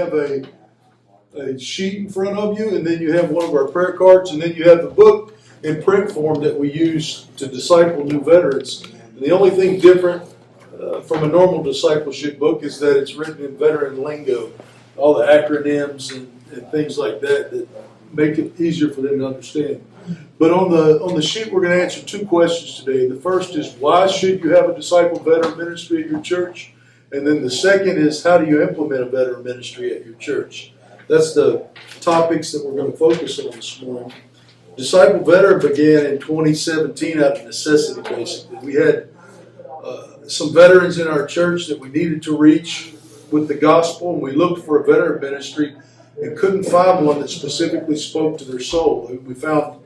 have a sheet in front of you, and then you have one of our prayer cards, and then you have the book in print form that we use to disciple new veterans. And the only thing different from a normal discipleship book is that it's written in veteran lingo, all the acronyms and things like that make it easier for them to understand. But on the sheet, we're going to answer two questions today. The first is, why should you have a disciple veteran ministry at your church? And then the second is, how do you implement a veteran ministry at your church? That's the topics that we're going to focus on this morning. Disciple Veteran began in 2017 out of necessity, basically. We had some veterans in our church that we needed to reach with the gospel, and we looked for a veteran ministry and couldn't find one that specifically spoke to their soul. We found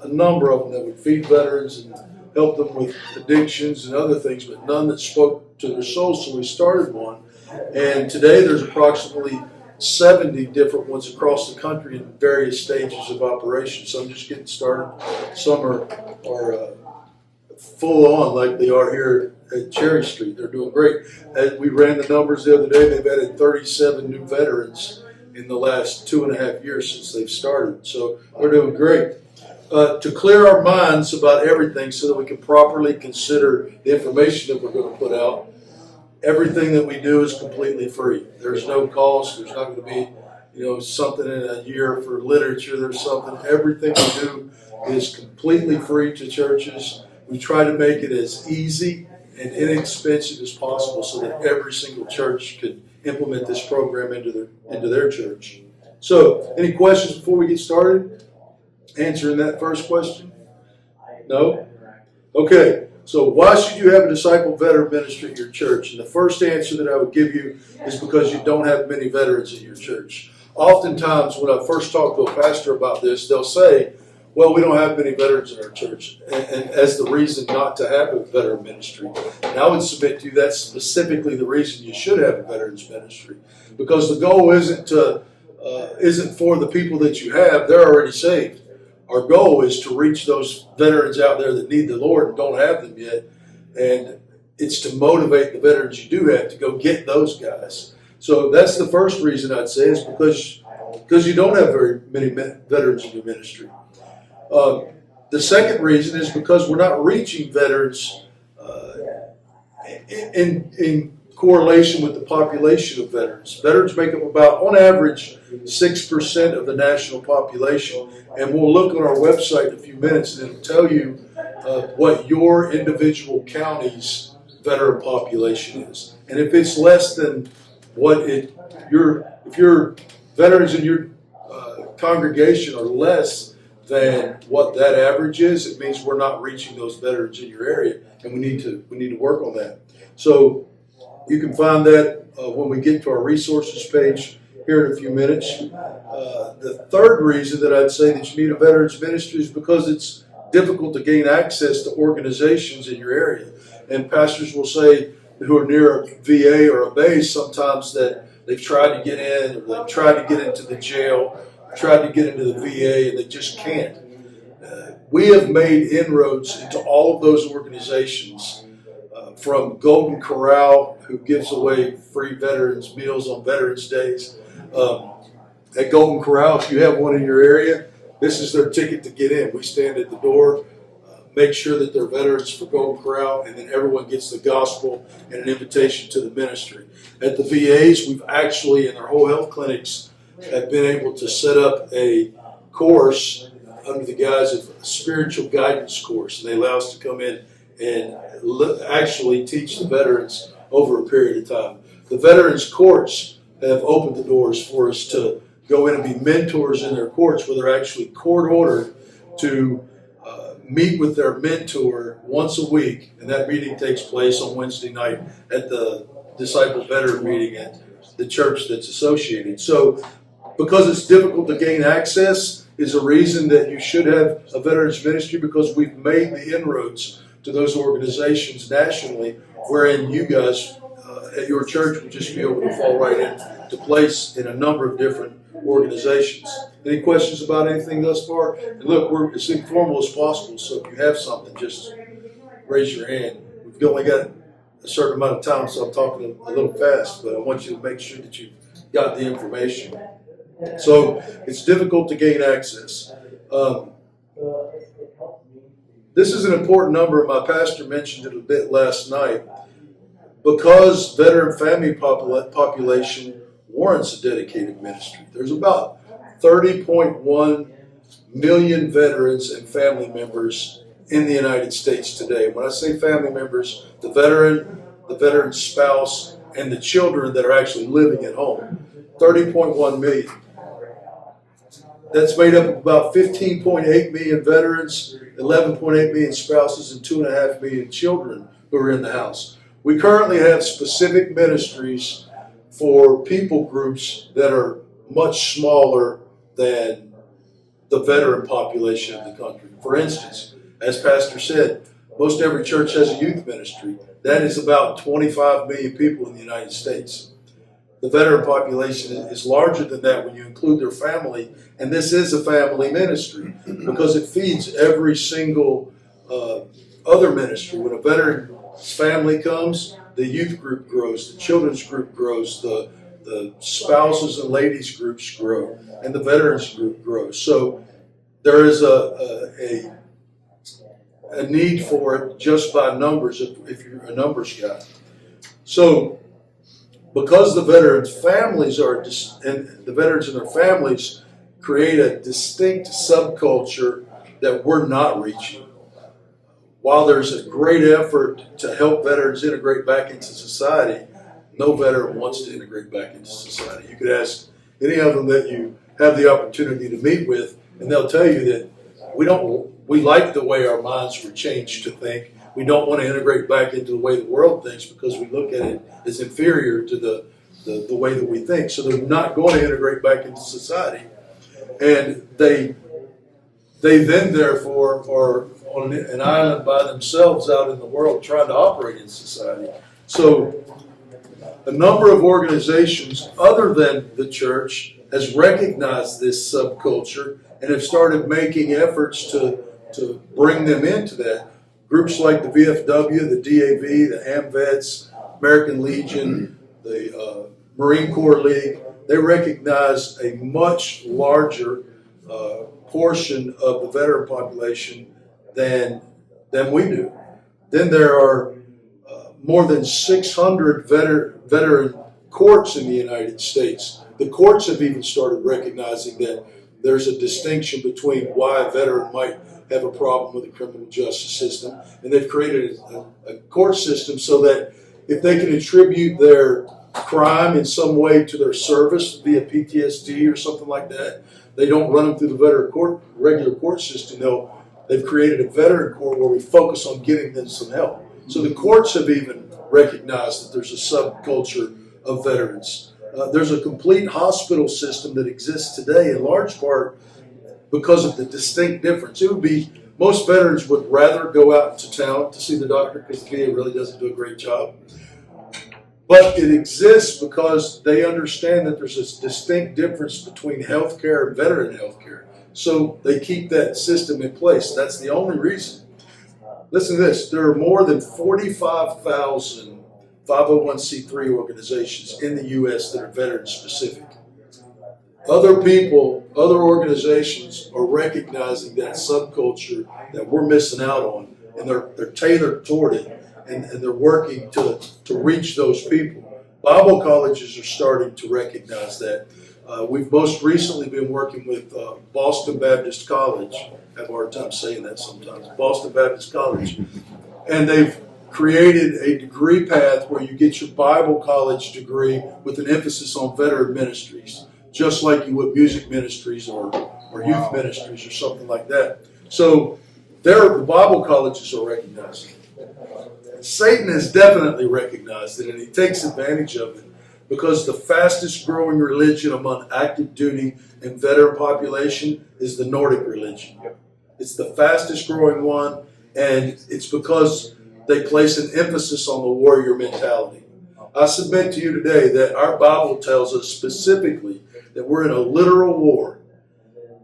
a number of them that would feed veterans and help them with addictions and other things, but none that spoke to their soul, so we started one. And today there's approximately 70 different ones across the country in various stages of operation. Some just getting started. Some are full on like they are here at Cherry Street. They're doing great. We ran the numbers the other day. They've added 37 new veterans in the last 2.5 years since they've started. So they're doing great. To clear our minds about everything so that we can properly consider the information that we're going to put out, everything that we do is completely free. There's no cost. There's not going to be, something in a year for literature. There's something. Everything we do is completely free to churches. We try to make it as easy and inexpensive as possible so that every single church could implement this program into their church. So, any questions before we get started? Answering that first question? No? Okay. So why should you have a disciple veteran ministry at your church? And the first answer that I would give you is because you don't have many veterans in your church. Oftentimes when I first talk to a pastor about this, they'll say, well, we don't have many veterans in our church, and as the reason not to have a veteran ministry. And I would submit to you that's specifically the reason you should have a veterans ministry, because the goal isn't for the people that you have. They're already saved. Our goal is to reach those veterans out there that need the Lord and don't have them yet. And it's to motivate the veterans you do have to go get those guys. So that's the first reason I'd say, is because you don't have very many veterans in your ministry. The second reason is because we're not reaching veterans in correlation with the population of veterans. Veterans make up about, on average, 6% of the national population. And we'll look on our website in a few minutes and it'll tell you what your individual county's veteran population is. And if it's less than if your veterans in your congregation are less than what that average is, it means we're not reaching those veterans in your area, and we need to work on that. So you can find that when we get to our resources page here in a few minutes. The third reason that I'd say that you need a veterans ministry is because it's difficult to gain access to organizations in your area. And pastors will say, who are near a VA or a base, sometimes that they've tried to get in, or they've tried to get into the jail, tried to get into the VA, and they just can't. We have made inroads into all of those organizations, from Golden Corral, who gives away free veterans meals on Veterans Days. At Golden Corral, if you have one in your area, this is their ticket to get in. We stand at the door, make sure that they're veterans for Golden Corral, and then everyone gets the gospel and an invitation to the ministry. At the VAs, we've actually, in their whole health clinics, have been able to set up a course under the guise of a spiritual guidance course. And they allow us to come in and actually teach the veterans over a period of time. The veterans courts have opened the doors for us to go in and be mentors in their courts, where they're actually court ordered to meet with their mentor once a week, and that meeting takes place on Wednesday night at the Disciple Veteran meeting at the church that's associated. So because it's difficult to gain access is a reason that you should have a veterans ministry, because we've made the inroads to those organizations nationally, wherein you guys at your church would just be able to fall right into place in a number of different organizations. Any questions about anything thus far? And look, we're as informal as possible, so if you have something, just raise your hand. We've only got a certain amount of time, so I'm talking a little fast, but I want you to make sure that you got the information. So it's difficult to gain access. This is an important number. My pastor mentioned it a bit last night. Because veteran family population warrants a dedicated ministry. There's about 30.1 million veterans and family members in the United States today. When I say family members, the veteran's spouse, and the children that are actually living at home. 30.1 million. That's made up of about 15.8 million veterans, 11.8 million spouses, and 2.5 million children who are in the house. We currently have specific ministries for people groups that are much smaller than the veteran population of the country. For instance, as Pastor said, most every church has a youth ministry. That is about 25 million people in the United States. The veteran population is larger than that when you include their family, and this is a family ministry because it feeds every single other ministry. When a veteran's family comes, the youth group grows, the children's group grows, the spouses and ladies groups grow, and the veterans group grows. So there is a need for it just by numbers if you're a numbers guy. So because the veterans' families and the veterans and their families create a distinct subculture that we're not reaching. While there's a great effort to help veterans integrate back into society, no veteran wants to integrate back into society. You could ask any of them that you have the opportunity to meet with, and they'll tell you that we like the way our minds were changed to think. We don't want to integrate back into the way the world thinks because we look at it as inferior to the way that we think. So they're not going to integrate back into society. And they then, therefore, are on an island by themselves out in the world trying to operate in society. So a number of organizations other than the church has recognized this subculture and have started making efforts to bring them into that. Groups like the VFW, the DAV, the AMVETS, American Legion, the Marine Corps League, they recognize a much larger portion of the veteran population than we do. Then there are more than 600 veteran courts in the United States. The courts have even started recognizing that there's a distinction between why a veteran might have a problem with the criminal justice system, and they've created a court system so that if they can attribute their crime in some way to their service via PTSD or something like that, they don't run them through the regular court system. They've created a veteran court where we focus on getting them some help. So the courts have even recognized that there's a subculture of veterans. There's a complete hospital system that exists today in large part because of the distinct difference. It would be, most veterans would rather go out to town to see the doctor because the VA really doesn't do a great job. But it exists because they understand that there's a distinct difference between healthcare and veteran healthcare. So they keep that system in place. That's the only reason. Listen to this. There are more than 45,000 501c3 organizations in the U.S. that are veteran specific. Other people, other organizations are recognizing that subculture that we're missing out on, and they're tailored toward it, and they're working to reach those people. Bible colleges are starting to recognize that. We've most recently been working with Boston Baptist College. I have a hard time saying that sometimes. Boston Baptist College. And they've created a degree path where you get your Bible college degree with an emphasis on veteran ministries, just like you would music ministries or youth ministries or something like that. So the Bible colleges are recognizing it. Satan has definitely recognized it, and he takes advantage of it because the fastest growing religion among active duty and veteran population is the Nordic religion. It's the fastest growing one, and it's because they place an emphasis on the warrior mentality. I submit to you today that our Bible tells us specifically that we're in a literal war,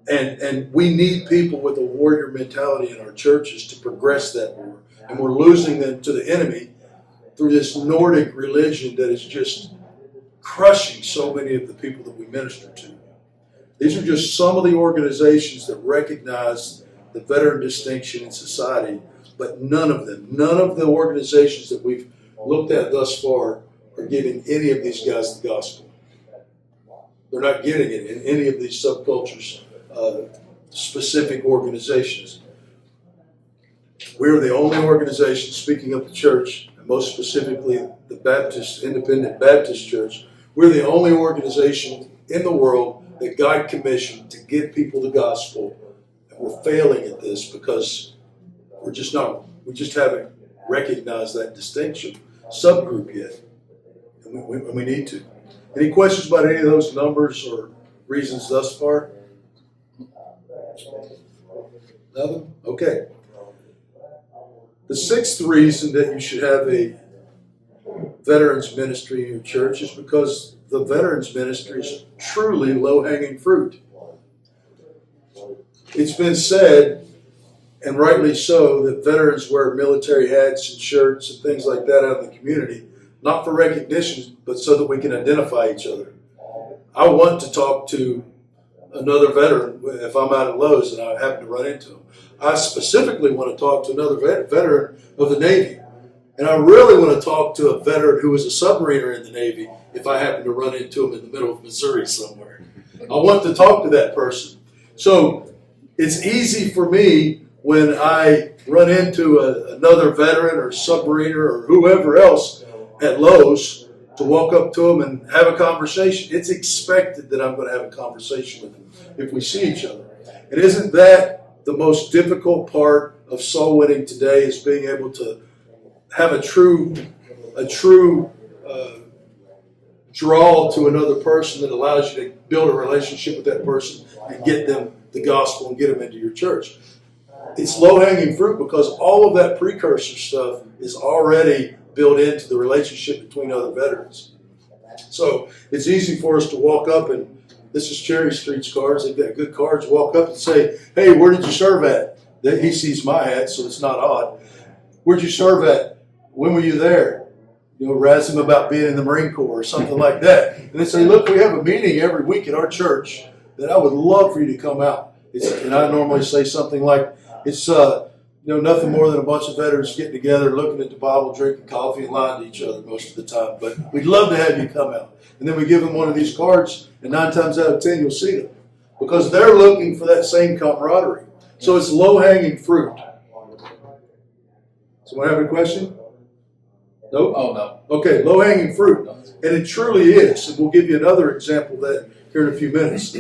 and we need people with a warrior mentality in our churches to progress that war. And we're losing them to the enemy through this Nordic religion that is just crushing so many of the people that we minister to. These are just some of the organizations that recognize the veteran distinction in society, but none of the organizations that we've looked at thus far are giving any of these guys the gospel. They're not getting it in any of these subcultures, specific organizations. We're the only organization, speaking of the church, and most specifically the Baptist, Independent Baptist Church, we're the only organization in the world that God commissioned to get people the gospel. And we're failing at this because we just haven't recognized that distinction subgroup yet. And we need to. Any questions about any of those numbers or reasons thus far? Nothing? Okay. The sixth reason that you should have a veterans ministry in your church is because the veterans ministry is truly low-hanging fruit. It's been said, and rightly so, that veterans wear military hats and shirts and things like that out in the community, not for recognition, but so that we can identify each other. I want to talk to another veteran if I'm out at Lowe's and I happen to run into him. I specifically want to talk to another veteran of the Navy. And I really want to talk to a veteran who was a submariner in the Navy if I happen to run into him in the middle of Missouri somewhere. I want to talk to that person. So it's easy for me when I run into another veteran or submariner or whoever else at Lowe's to walk up to them and have a conversation. It's expected that I'm going to have a conversation with them if we see each other. And isn't that the most difficult part of soul winning today, is being able to have a true draw to another person that allows you to build a relationship with that person and get them the gospel and get them into your church. It's low-hanging fruit because all of that precursor stuff is already built into the relationship between other veterans. So it's easy for us to walk up, and this is Cherry Street's cards. They've got good cards. Walk up and say, "Hey, where did you serve at?" He sees my hat, so it's not odd. "Where'd you serve at? When were you there?" Razz him about being in the Marine Corps or something like that. And they say, "Look, we have a meeting every week at our church that I would love for you to come out." And I normally say something like, "It's nothing more than a bunch of veterans getting together, looking at the Bible, drinking coffee, and lying to each other most of the time. But we'd love to have you come out." And then we give them one of these cards, and 9 times out of 10, you'll see them. Because they're looking for that same camaraderie. So it's low-hanging fruit. Someone have a question? Nope? Oh, no. Okay, low-hanging fruit. And it truly is. And we'll give you another example of that here in a few minutes.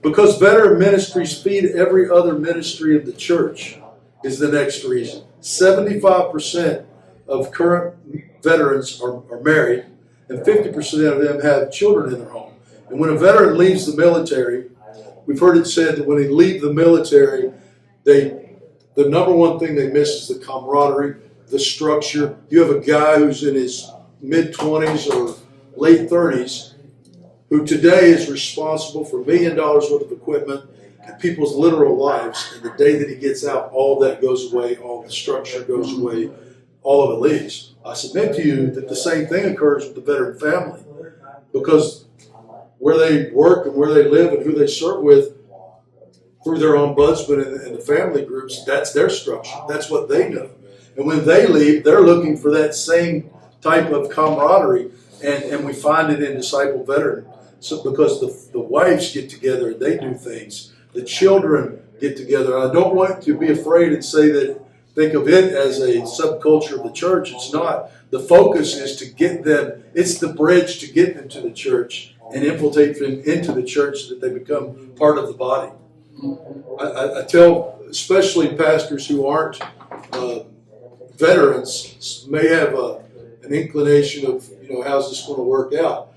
Because veteran ministries feed every other ministry of the church is the next reason. 75% of current veterans are married, and 50% of them have children in their home. And when a veteran leaves the military, we've heard it said that when they leave the military, the number one thing they miss is the camaraderie, the structure. You have a guy who's in his mid-20s or late 30s who today is responsible for $1 million worth of equipment and people's literal lives. And the day that he gets out, all that goes away, all the structure goes away, all of it leaves. I submit to you that the same thing occurs with the veteran family, because where they work and where they live and who they serve with through their ombudsman and the family groups, that's their structure. That's what they know. And when they leave, they're looking for that same type of camaraderie, and we find it in Disciple Veteran. So because the wives get together and they do things, the children get together. I don't want to be afraid and think of it as a subculture of the church. It's not. The focus is to get them, it's the bridge to get them to the church and infiltrate them into the church so that they become part of the body. I tell, especially pastors who aren't veterans, may have an inclination of, how's this going to work out?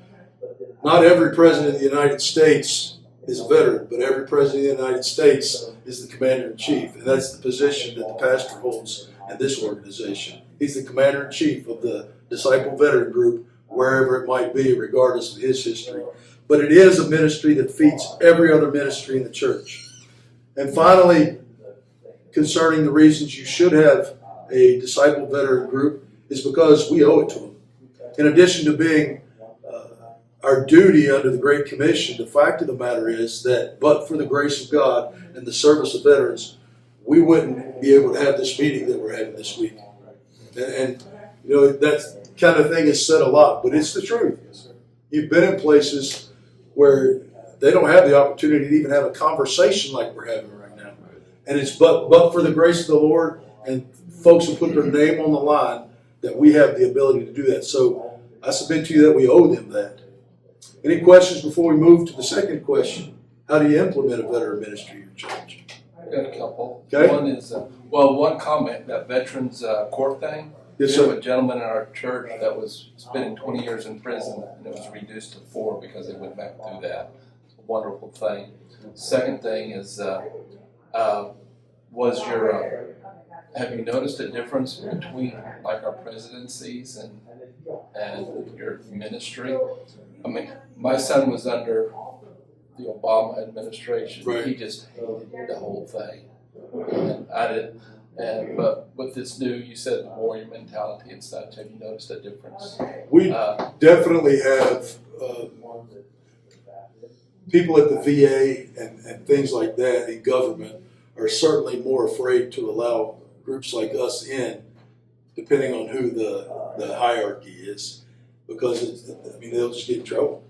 Not every president of the United States is a veteran, but every president of the United States is the commander-in-chief, and that's the position that the pastor holds in this organization. He's the commander-in-chief of the Disciple Veteran Group, wherever it might be, regardless of his history. But it is a ministry that feeds every other ministry in the church. And finally, concerning the reasons you should have a Disciple Veteran Group, is because we owe it to them. In addition to being our duty under the Great Commission, the fact of the matter is that but for the grace of God and the service of veterans, we wouldn't be able to have this meeting that we're having this week. And you know, that kind of thing is said a lot, but it's the truth. You've been in places where they don't have the opportunity to even have a conversation like we're having right now. And it's but for the grace of the Lord and folks who put their name on the line that we have the ability to do that. So I submit to you that we owe them that. Any questions before we move to the second question? How do you implement a veteran ministry in your church? I've got a couple. Okay. One is, one comment, that veterans court thing. Yes, We have sir. a gentleman in our church that was spending 20 years in prison, and it was reduced to 4 because they went back through that. It's a wonderful thing. Second thing is, have you noticed a difference between like our presidencies and your ministry? I mean, my son was under the Obama administration. Right. He just hated the whole thing, and I didn't. But with this new, you said the warrior mentality and such. Have you noticed a difference? We definitely have people at the VA and things like that in government are certainly more afraid to allow groups like us in, depending on who the hierarchy is, because they'll just get in trouble.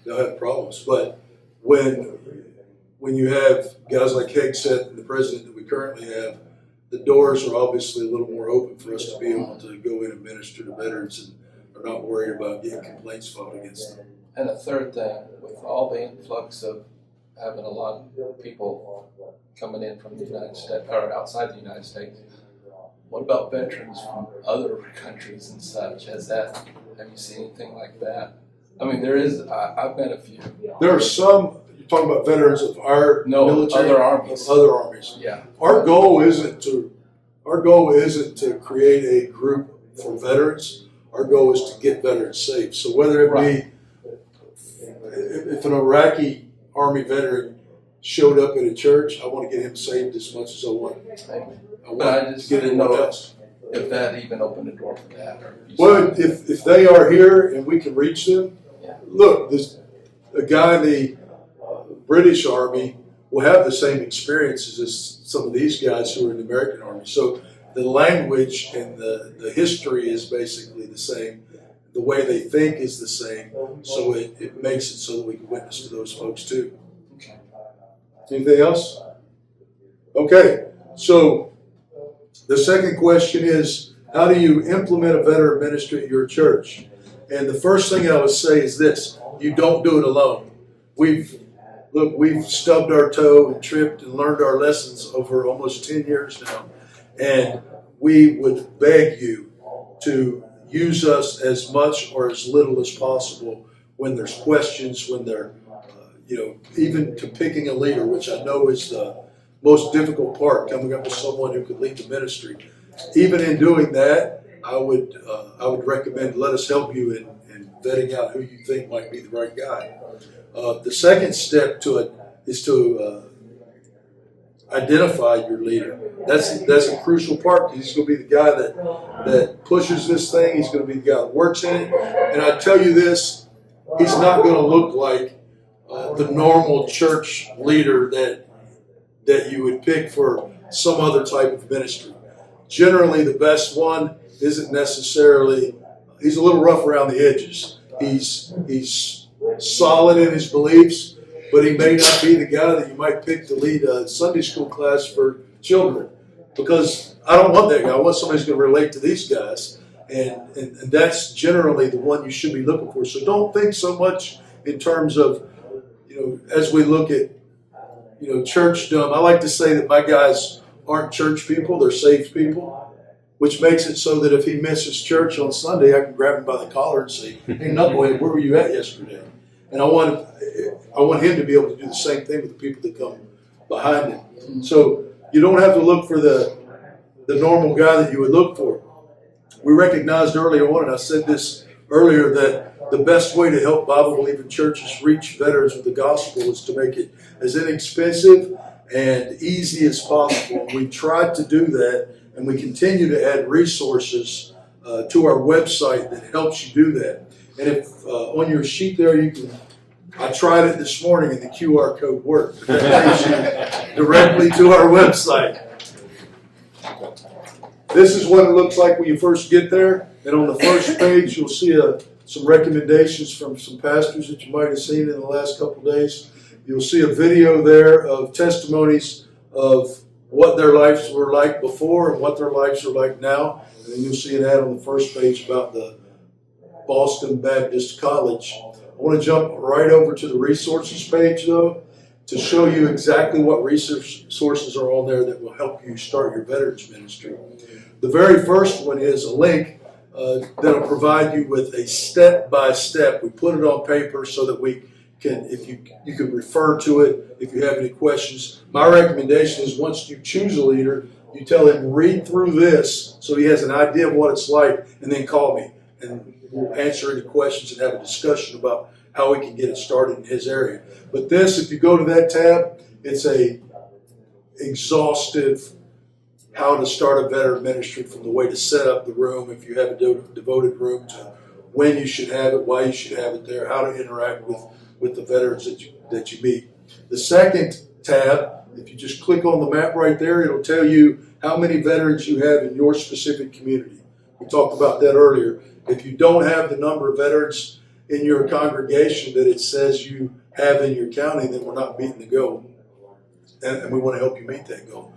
They'll have problems. But when you have guys like Hegseth and the president that we currently have, the doors are obviously a little more open for us to be able to go in and minister to veterans and are not worried about getting complaints filed against them. And a third thing, with all the influx of having a lot of people coming in from the United States or outside the United States, what about veterans from other countries and such? Have you seen anything like that? I mean, I've met a few. There are some. You're talking about veterans of our military, other armies. Of other armies. Yeah. Our goal isn't to create a group for veterans. Our goal is to get veterans saved. So whether it be if an Iraqi army veteran showed up at a church, I want to get him saved as much as I want. But I just to get didn't anyone know else. if that even opened the door for that. Well, if they are here and we can reach them, look, a guy in the British Army will have the same experiences as some of these guys who are in the American Army. So the language and the history is basically the same. The way they think is the same. So it makes it so that we can witness to those folks too. Okay. Anything else? Okay. So the second question is, how do you implement a veteran ministry at your church? And the first thing I would say is this: you don't do it alone. We've stubbed our toe and tripped and learned our lessons over almost 10 years now. And we would beg you to use us as much or as little as possible when there's questions, when they're, even to picking a leader, which I know is the most difficult part, coming up with someone who could lead the ministry. Even in doing that, I would recommend let us help you in vetting out who you think might be the right guy. The second step to it is to identify your leader. That's a crucial part. He's going to be the guy that pushes this thing. He's going to be the guy that works in it. And I tell you this, he's not going to look like the normal church leader that you would pick for some other type of ministry. Generally, the best one isn't necessarily, he's a little rough around the edges. He's solid in his beliefs, but he may not be the guy that you might pick to lead a Sunday school class for children, because I don't want that guy. I want somebody who's going to relate to these guys, and that's generally the one you should be looking for. So don't think so much in terms of, as we look at, churchdom. I like to say that my guys aren't church people, they're saved people, which makes it so that if he misses church on Sunday, I can grab him by the collar and say, hey, knucklehead, where were you at yesterday? And I want him to be able to do the same thing with the people that come behind him. So you don't have to look for the normal guy that you would look for. We recognized earlier on, and I said this earlier, that the best way to help Bible-believing churches reach veterans with the gospel is to make it as inexpensive and easy as possible. We tried to do that, and we continue to add resources to our website that helps you do that. And if on your sheet there, you can, I tried it this morning and the QR code worked. That takes you directly to our website. This is what it looks like when you first get there. And on the first page, you'll see some recommendations from some pastors that you might have seen in the last couple of days. You'll see a video there of testimonies of what their lives were like before and what their lives are like now. And then you'll see an ad on the first page about the Boston Baptist College. I want to jump right over to the resources page, though, to show you exactly what resources are on there that will help you start your veterans ministry. The very first one is a link that'll provide you with a step-by-step. We put it on paper so that we can, if you can refer to it if you have any questions. My recommendation is once you choose a leader, you tell him read through this so he has an idea of what it's like, and then call me, and we'll answer any questions and have a discussion about how we can get it started in his area. But this, if you go to that tab, it's a exhaustive how to start a veteran ministry, from the way to set up the room if you have a devoted room, to when you should have it, why you should have it there, how to interact with the veterans that you meet. The second tab, if you just click on the map right there, it'll tell you how many veterans you have in your specific community. We talked about that earlier. If you don't have the number of veterans in your congregation that it says you have in your county, then we're not meeting the goal. And we want to help you meet that goal.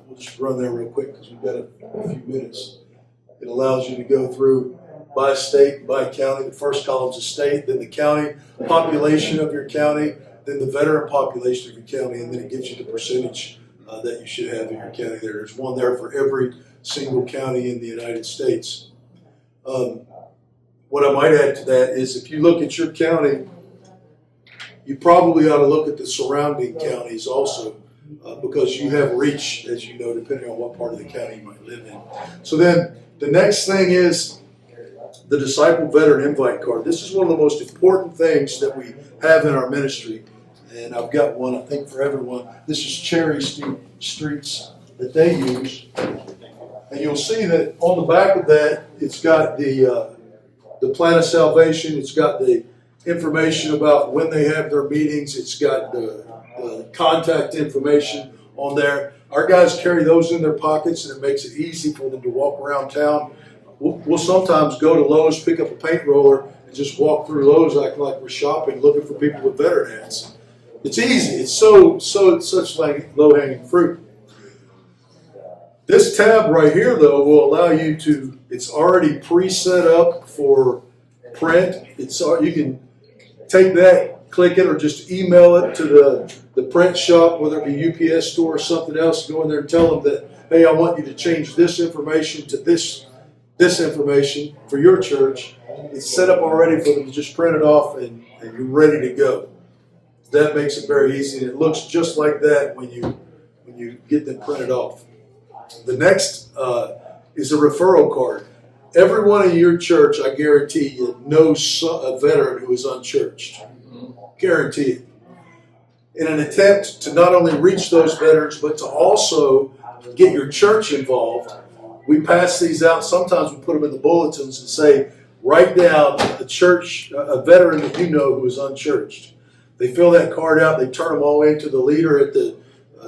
We'll just run there real quick because we've got a few minutes. It allows you to go through by state, by county. The first column is the state, then the county population of your county, then the veteran population of your county, and then it gives you the percentage that you should have in your county there. There's one there for every single county in the United States. What I might add to that is if you look at your county, you probably ought to look at the surrounding counties also, because you have reach, as you know, depending on what part of the county you might live in. So then the next thing is the Disciple Veteran Invite Card. This is one of the most important things that we have in our ministry. And I've got one, I think, for everyone. This is Cherry Streets that they use. And you'll see that on the back of that, it's got the plan of salvation. It's got the information about when they have their meetings. It's got the contact information on there. Our guys carry those in their pockets, and it makes it easy for them to walk around town. We'll sometimes go to Lowe's, pick up a paint roller, and just walk through Lowe's acting like we're shopping, looking for people with veteran hats. It's easy. It's such like low-hanging fruit. This tab right here, though, will allow you to, it's already pre-set up for print. You can take that, click it, or just email it to the print shop, whether it be UPS store or something else. Go in there and tell them that, hey, I want you to change this information to this information for your church. It's set up already for them to just print it off, and you're ready to go. That makes it very easy, and it looks just like that when you get them printed off. The next is a referral card. Everyone in your church, I guarantee you, knows a veteran who is unchurched. Guarantee it. In an attempt to not only reach those veterans, but to also get your church involved, we pass these out. Sometimes we put them in the bulletins and say, write down a veteran that you know who is unchurched. They fill that card out. They turn them all into the leader at the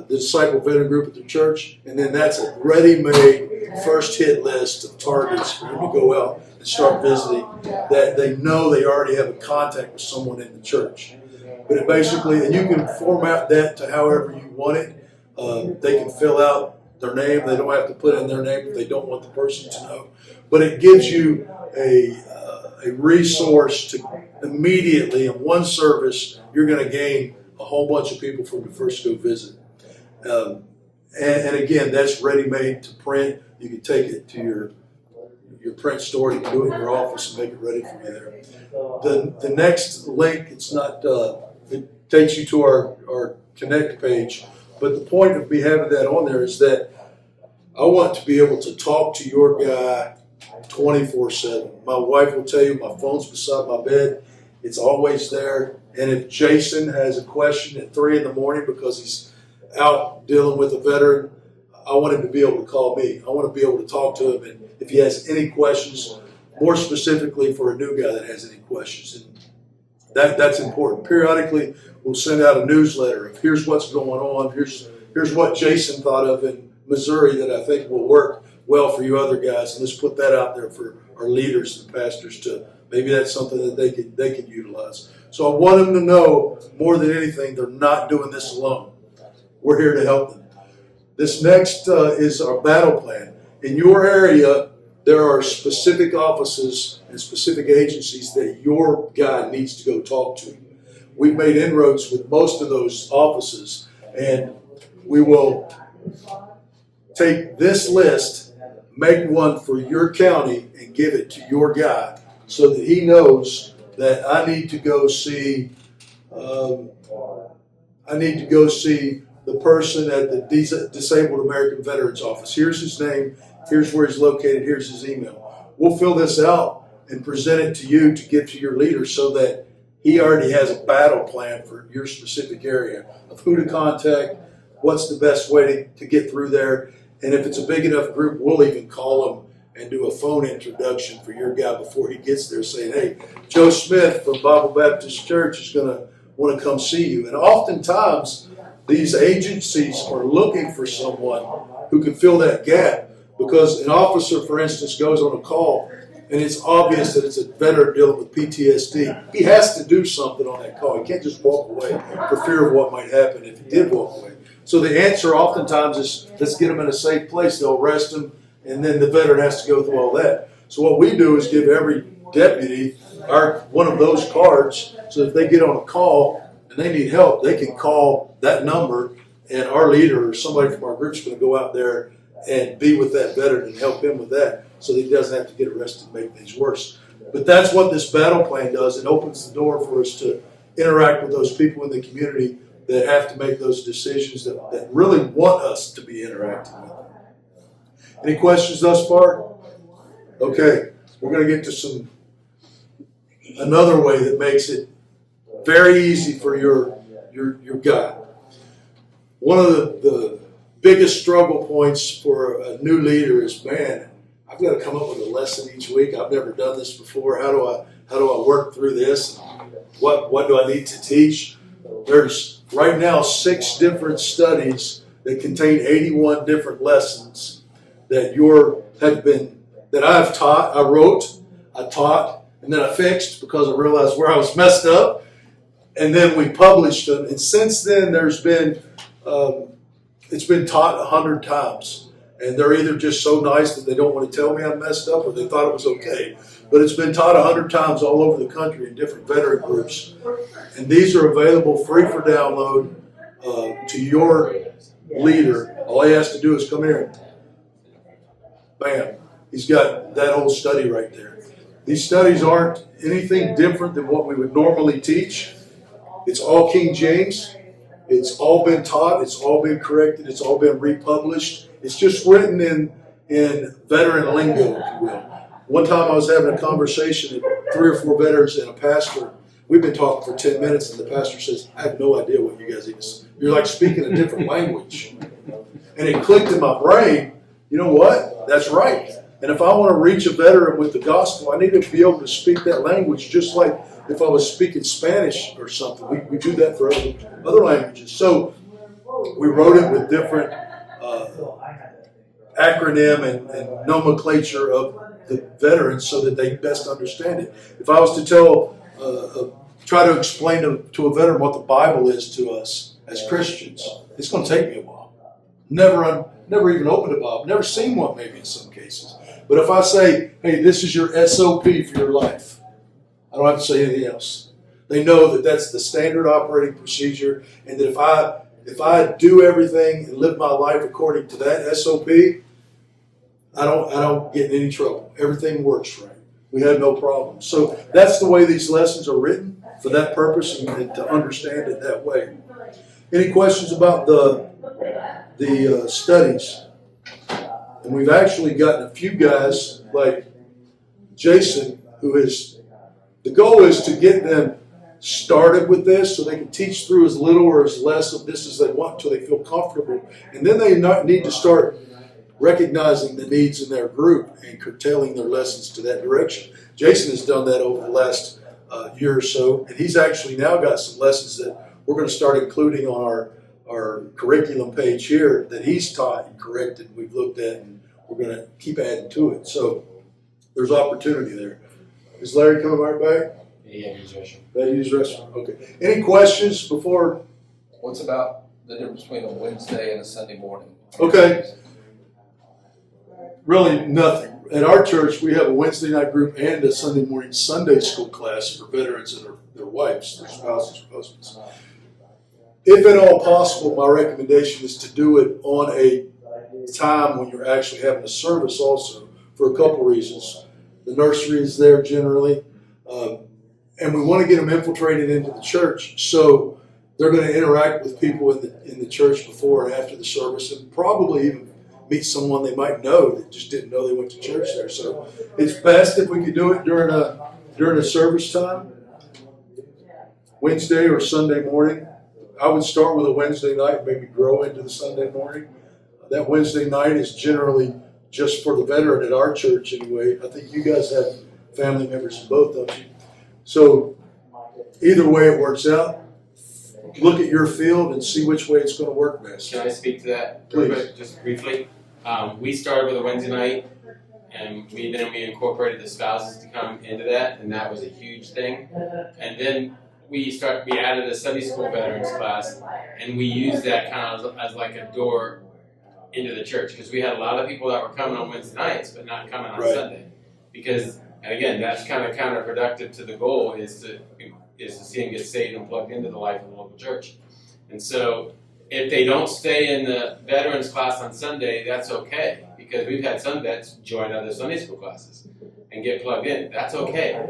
Disciple Veteran Group at the church, and then that's a ready-made first hit list of targets for them to go out and start visiting that they know they already have a contact with someone in the church. But it basically, and you can format that to however you want it. They can fill out their name. They don't have to put in their name if they don't want the person to know. But it gives you a resource to immediately, in one service, you're going to gain a whole bunch of people from the first go visit. And again, that's ready-made to print. You can take it to your print store. You can do it in your office and make it ready for you there. The next link, it takes you to our Connect page. But the point of me having that on there is that I want to be able to talk to your guy 24/7. My wife will tell you my phone's beside my bed. It's always there. And if Jason has a question at 3 in the morning because he's out dealing with a veteran, I want him to be able to call me. I want to be able to talk to him. And if he has any questions, more specifically for a new guy that has any questions. And that's important. Periodically, we'll send out a newsletter of here's what's going on, here's what Jason thought of in Missouri that I think will work well for you other guys, and let's put that out there for our leaders and pastors to maybe that's something that they can utilize. So I want them to know more than anything they're not doing this alone. We're here to help them. This next is our battle plan. In your area, there are specific offices and specific agencies that your guy needs to go talk to. We've made inroads with most of those offices, and we will take this list, make one for your county, and give it to your guy so that he knows that I need to go see the person at the Disabled American Veterans Office. Here's his name. Here's where he's located. Here's his email. We'll fill this out and present it to you to give to your leader so that he already has a battle plan for your specific area of who to contact, what's the best way to get through there. And if it's a big enough group, we'll even call him and do a phone introduction for your guy before he gets there saying, hey, Joe Smith from Bible Baptist Church is going to want to come see you. And oftentimes, these agencies are looking for someone who can fill that gap because an officer, for instance, goes on a call and it's obvious that it's a veteran dealing with PTSD. He has to do something on that call. He can't just walk away for fear of what might happen if he did walk away. So the answer oftentimes is, let's get him in a safe place. They'll arrest him, and then the veteran has to go through all that. So what we do is give every deputy one of those cards so if they get on a call and they need help, they can call that number, and our leader or somebody from our group is going to go out there and be with that veteran and help him with that so that he doesn't have to get arrested and make things worse. But that's what this battle plan does. It opens the door for us to interact with those people in the community that have to make those decisions that really want us to be interacting with them. Any questions thus far? Okay, we're going to get to another way that makes it very easy for your guy. One of the biggest struggle points for a new leader is, man, I've got to come up with a lesson each week. I've never done this before. How do I work through this? What do I need to teach? There's right now 6 different studies that contain 81 different lessons that I've taught, I wrote, I taught, and then I fixed because I realized where I was messed up. And then we published them. And since then, it's been taught 100 times. And they're either just so nice that they don't want to tell me I'm messed up or they thought it was okay. But it's been taught 100 times all over the country in different veteran groups. And these are available free for download to your leader. All he has to do is come here. Bam. He's got that whole study right there. These studies aren't anything different than what we would normally teach. It's all King James. It's all been taught. It's all been corrected. It's all been republished. It's just written in veteran lingo, if you will. One time I was having a conversation with 3 or 4 veterans and a pastor. We've been talking for 10 minutes, and the pastor says, I have no idea what you guys even say. You're like speaking a different language. And it clicked in my brain, you know what? That's right. And if I want to reach a veteran with the gospel, I need to be able to speak that language just like if I was speaking Spanish or something. We do that for other languages. So we wrote it with different acronym and nomenclature of the veterans so that they best understand it. If I was to try to explain to a veteran what the Bible is to us as Christians, it's going to take me a while. Never even opened a Bible, never seen one maybe in some cases. But if I say, hey, this is your SOP for your life, I don't have to say anything else. They know that that's the standard operating procedure, and that if I do everything and live my life according to that SOP, I don't get in any trouble. Everything works right. We have no problem. So that's the way these lessons are written for that purpose and to understand it that way. Any questions about the studies? And we've actually gotten a few guys like Jason the goal is to get them started with this so they can teach through as little or as less of this as they want until they feel comfortable. And then they need to start recognizing the needs in their group and curtailing their lessons to that direction. Jason has done that over the last year or so, and he's actually now got some lessons that we're going to start including on our curriculum page here that he's taught and corrected, we've looked at, and we're going to keep adding to it. So there's opportunity there. Is Larry coming right back? Yeah, use restroom. They use restroom. Okay. Any questions before? What's about the difference between a Wednesday and a Sunday morning? Okay. Really nothing. At our church, we have a Wednesday night group and a Sunday morning Sunday school class for veterans and their wives, their spouses, or husbands. If at all possible, my recommendation is to do it on a time when you're actually having a service also, for a couple reasons. The nursery is there generally, and we want to get them infiltrated into the church, so they're going to interact with people in the church before and after the service, and probably even meet someone they might know that just didn't know they went to church there. So it's best if we could do it during a service time, Wednesday or Sunday morning. I would start with a Wednesday night, maybe grow into the Sunday morning. That Wednesday night is generally just for the veteran at our church anyway. I think you guys have family members in both, don't you? So either way it works out. Look at your field and see which way it's going to work best. Can I speak to that Please. real quick, just briefly? We started with a Wednesday night, and we incorporated the spouses to come into that, and that was a huge thing. And then we added a Sunday school veterans class, and we used that kind of as like a door into the church, because we had a lot of people that were coming on Wednesday nights but not coming on Right. Sunday. Because, and again, that's kind of counterproductive to the goal is to see them get saved and plugged into the life of the local church. And so if they don't stay in the veterans class on Sunday, that's okay, because we've had some vets join other Sunday school classes and get plugged in. That's okay.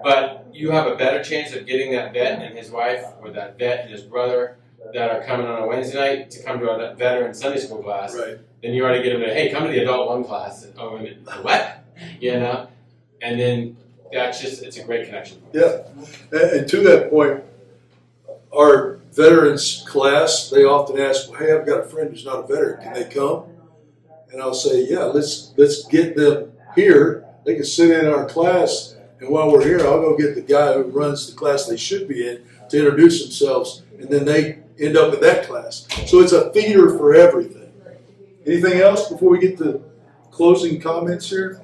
But you have a better chance of getting that vet and his wife, or that vet and his brother that are coming on a Wednesday night to come to a veteran Sunday school class, Right. then you already get them to, hey, come to the adult one class. Oh, wait a minute, what? You know? And then it's a great connection. Yeah. And to that point, our veterans class, they often ask, well, hey, I've got a friend who's not a veteran. Can they come? And I'll say, yeah, let's get them here. They can sit in our class, and while we're here, I'll go get the guy who runs the class they should be in to introduce themselves, and then they end up in that class. So it's a feeder for everything. Anything else before we get to closing comments here?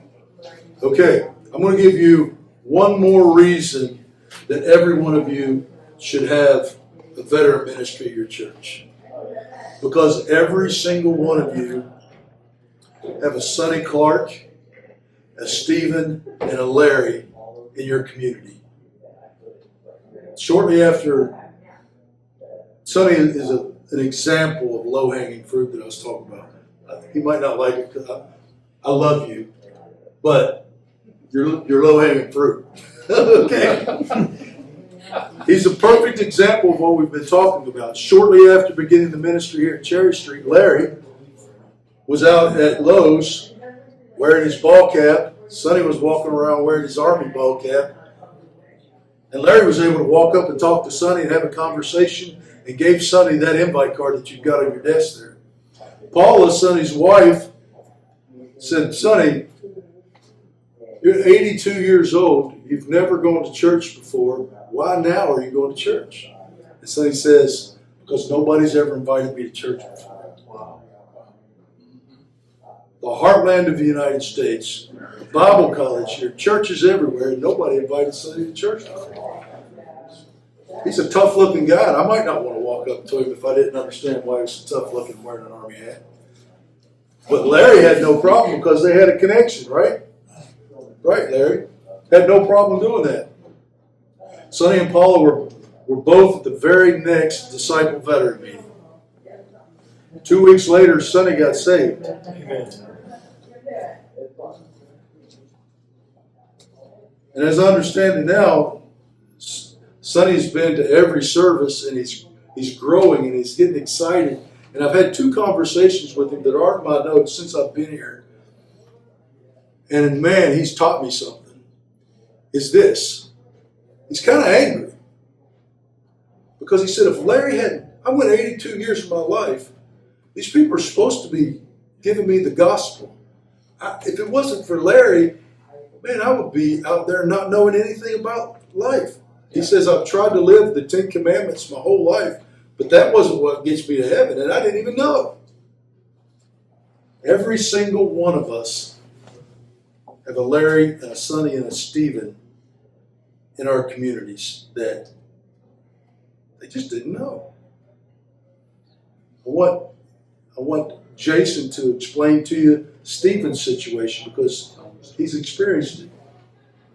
Okay, I'm going to give you one more reason that every one of you should have a veteran ministry at your church. Because every single one of you have a Sonny Clark, a Stephen, and a Larry in your community. Shortly after, Sonny is an example of low-hanging fruit that I was talking about. He might not like it because I love you, but you're low-hanging fruit. Okay. He's a perfect example of what we've been talking about. Shortly after beginning the ministry here at Cherry Street, Larry was out at Lowe's wearing his ball cap. Sonny was walking around wearing his Army ball cap. And Larry was able to walk up and talk to Sonny and have a conversation, and gave Sonny that invite card that you've got on your desk there. Paula, Sonny's wife, said, Sonny, you're 82 years old. You've never gone to church before. Why now are you going to church? And Sonny says, because nobody's ever invited me to church before. The heartland of the United States, the Bible college here, churches everywhere, and nobody invited Sonny to church before. He's a tough-looking guy, and I might not want to walk up to him if I didn't understand why he was so tough-looking wearing an Army hat. But Larry had no problem because they had a connection, right? Right, Larry? Had no problem doing that. Sonny and Paula were both at the very next Disciple Veteran meeting. 2 weeks later, Sonny got saved. Amen. And as I understand it now, Sonny's been to every service, and he's growing, and he's getting excited. And I've had 2 conversations with him that aren't in my notes since I've been here. And man, he's taught me something. It's this. He's kind of angry. Because he said, if Larry hadn't, I went 82 years of my life, these people are supposed to be giving me the gospel. If it wasn't for Larry, man, I would be out there not knowing anything about life. He says, I've tried to live the 10 Commandments my whole life, but that wasn't what gets me to heaven, and I didn't even know. Every single one of us have a Larry, and a Sonny, and a Stephen in our communities that they just didn't know. I want Jason to explain to you Stephen's situation because he's experienced it.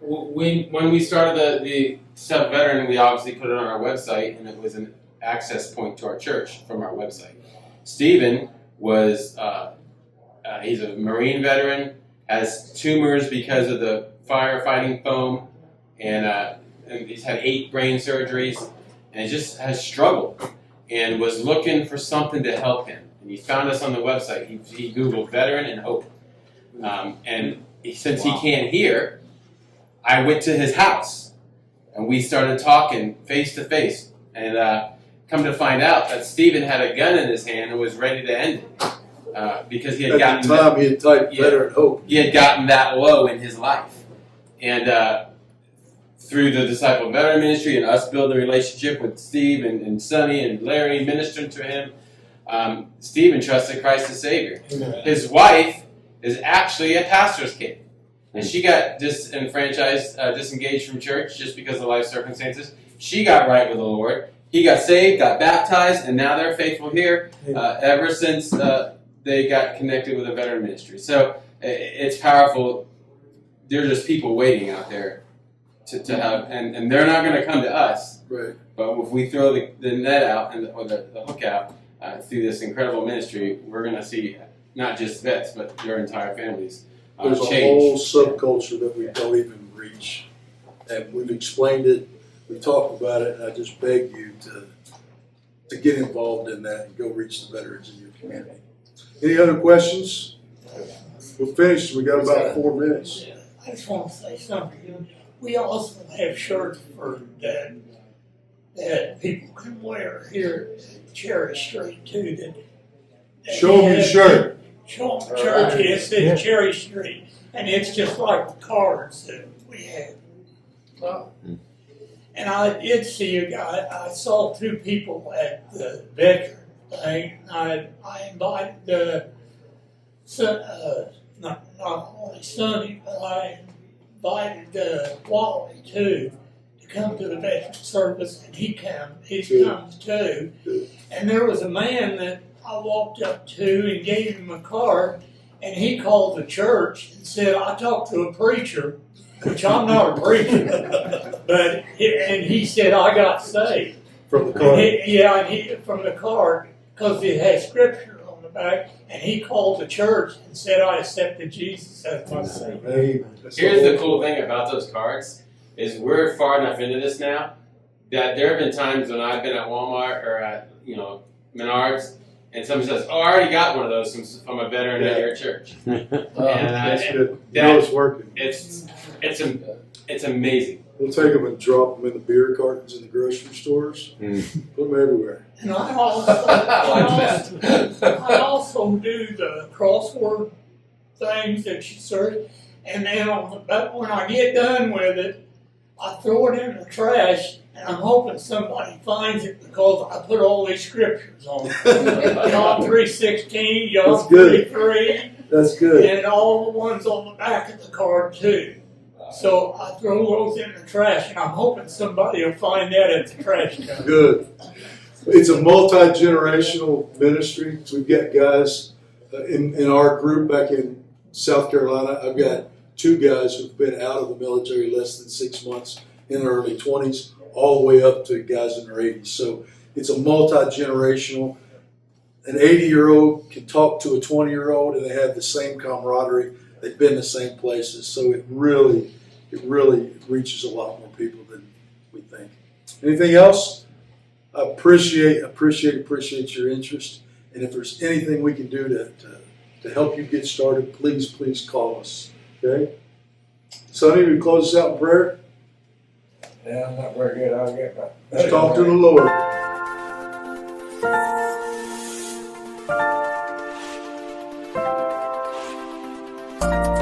When we started the sub-veteran, we obviously put it on our website, and it was an access point to our church from our website. Stephen was, he's a Marine veteran, has tumors because of the firefighting foam, and he's had 8 brain surgeries, and just has struggled, and was looking for something to help him. And he found us on the website. He Googled veteran and hope. Since he can't hear, I went to his house, and we started talking face to face, and come to find out that Stephen had a gun in his hand and was ready to end it because he had At the time, he had typed veteran hope. He had gotten that low in his life, and through the Disciple Veteran Ministry and us building a relationship with Steve and Sonny and Larry ministering to him, Stephen trusted Christ as Savior. Amen. His wife is actually a pastor's kid. And she got disenfranchised, disengaged from church just because of life circumstances. She got right with the Lord. He got saved, got baptized, and now they're faithful here ever since they got connected with a veteran ministry. So it's powerful. There's just people waiting out there to have, and they're not going to come to us. Right. But if we throw the net out or the hook out through this incredible ministry, we're going to see not just vets, but their entire families. There's a whole subculture that we don't even reach. And we've explained it, we've talked about it, and I just beg you to get involved in that and go reach the veterans in your community. Any other questions? We're finished. We got about 4 minutes. I just want to say something. We also have shirts for that people can wear here at Cherry Street too. That Show them your shirt. Show them the church. It says Cherry Street, and it's just like the cards that we have. And I did see a guy. I saw 2 people at the veteran thing. I invited not only Sonny, but I invited Wally too to come to the veteran service, and he comes too. And there was a man that I walked up to and gave him a card, and he called the church and said, I talked to a preacher, which I'm not a preacher, but he said I got saved. From the card? From the card, because it has scripture on the back, and he called the church and said I accepted Jesus as my Savior. Here's the cool thing about those cards, is we're far enough into this now that there have been times when I've been at Walmart or at Menards, and somebody says, "Oh, I already got one of those from a veteran at your church." That's good. You know it's working. It's amazing. We'll take them and drop them in the beer cartons in the grocery stores. Put them everywhere. And I also do the crossword things that you search, and then when I get done with it, I throw it in the trash. And I'm hoping somebody finds it because I put all these scriptures on it. John 3:16, John 3:3. That's good. And all the ones on the back of the card too. So I throw those in the trash, and I'm hoping somebody will find that at the trash can. Good. It's a multi-generational ministry. We've got guys in our group back in South Carolina. I've got 2 guys who've been out of the military less than 6 months in their early 20s. All the way up to guys in their 80s. So it's a multi-generational. An 80-year-old can talk to a 20-year-old and they have the same camaraderie. They've been the same places. So it really reaches a lot more people than we think. Anything else? I appreciate your interest. And if there's anything we can do to help you get started, please call us. Okay? Sonny, will you close us out in prayer? Yeah, I'm not very good. I'll get back. Let's talk to the Lord. Bye.